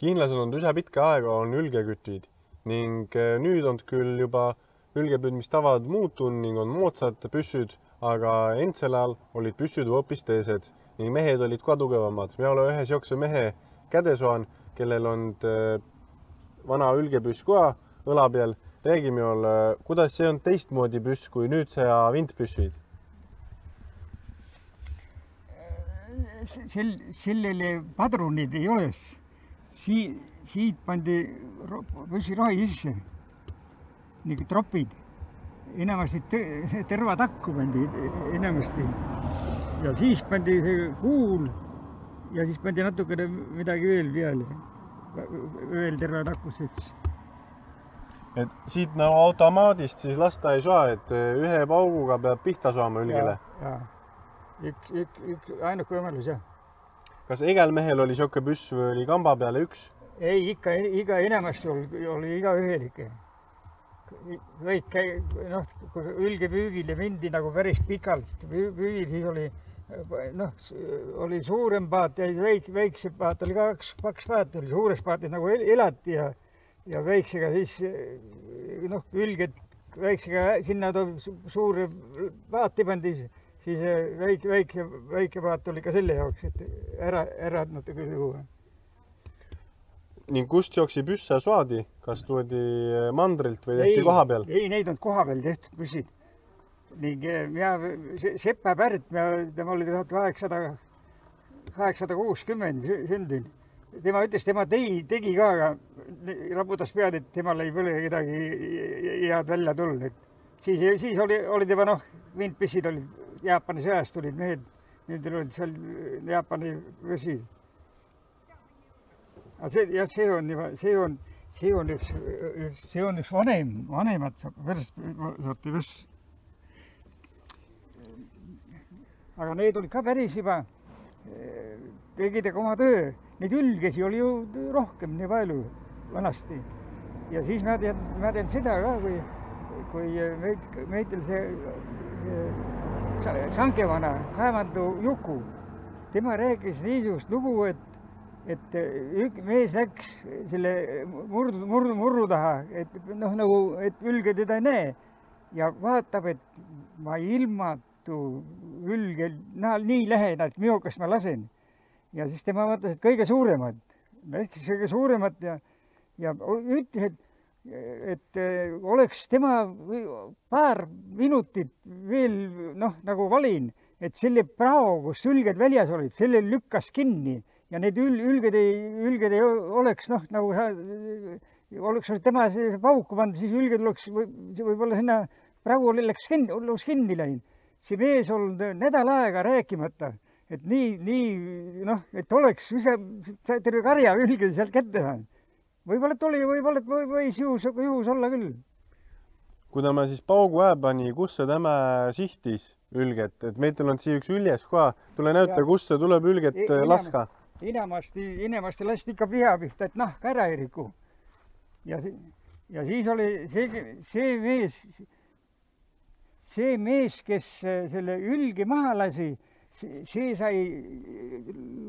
Kihnlasel on üsna pitkä aega on ülgekütid ning nüüd on küll juba ülgepüüdmistavad muutunud ning on moodsad püssud, aga endsel ajal olid püssud hoopis teised ning mehed olid ka tugevamad. Me oleme ühe siukse mehe kädesoan, kellel on vana ülgepüss ka õla peal. Räägi mulle, kuidas see on teistmoodi püss kui nüüd see vintpüssid? Sellele padrunid ei ole. Siit pandi püssirohi sisse, nagu tropid. Enamasti tervatakku pandi enamasti. Ja siis pandi see kuul ja siis pandi natukene midagi veel peale. Veel tervatakuseks. Et siit nagu automaadist siis lasta ei saa, et ühe pauguga peab pihta saama ülgele? Jaa. Üks ainuke võimalus, jah. Kas igal mehel oli siuke püss või oli kamba peale üks? Ei, iga enamasti oli iga ühel ikka. Kui ülgepüügil ja mindi nagu päris pikalt püügil, siis oli suurem paat ja väikse paat oli kaks paati, oli suures paatis nagu elati ja väiksega siis ülged väiksega sinna suure paati pandi, siis väike paat oli ka selle jaoks, et ära natuke juua. Ning kust jooksid püssa saadi? Kas tuodi mandrilt või tehti koha peal? Ei, neid on koha peal tehtud püssid. Ning Sepa Pärt, tema oli 1860 sündinud. Tema ütles, tema tegi ka, raputas pead, et temal ei põle kedagi head välja tulnud. Siis oli tema, vintpüssid olid, Jaapani sõjast tulid mehed, nendel olid seal Jaapani püssid. See on üks vanemat sorti püss. Aga need olid ka päris juba, tegid oma töö. Neid ülgesi oli ju rohkem nii palju vanasti. Ja siis ma tean seda ka, kui meidel see Sankevana kaevandu Juku, tema rääkis niisugust lugu, et mees läks selle murru taha, et ülge teda ei näe ja vaatab, et ma ilmatu ülge nii lähedalt, miukas ma lasen. Ja siis tema vaatas, et kõige suuremad, läkis kõige suuremad ja ütles, et oleks tema paar minutit veel nagu valin, et selle prao, kus ülged väljas olid, selle lükkas kinni. Ja need ülged ei oleks, oleks tema pauku pannud, siis ülged oleks võib-olla sinna praegu oleks kinni läinud. See mees olnud nädal aega rääkimata, et et oleks terve karja ülged sealt kätte saanud. Võib-olla oli, võis juhus olla küll. Kui ta siis paugu pani, kus see tema sihtis ülget, et meitel on siia üks üljes ka, tule näüta, kus see tuleb ülget laska. Inemasti lasti ikka piha pihta, et nahk ära ei riku. Ja siis oli see mees, kes selle ülge maha lasi, see sai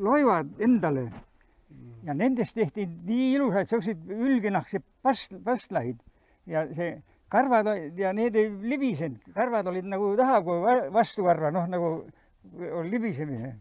loivad endale. Ja nendest tehti nii ilusad, sellised ülgenahksed pastlaid. Ja see karvad ja need ei libisenud. Karvad olid nagu taha, kui vastu karva, nagu oli libisemise.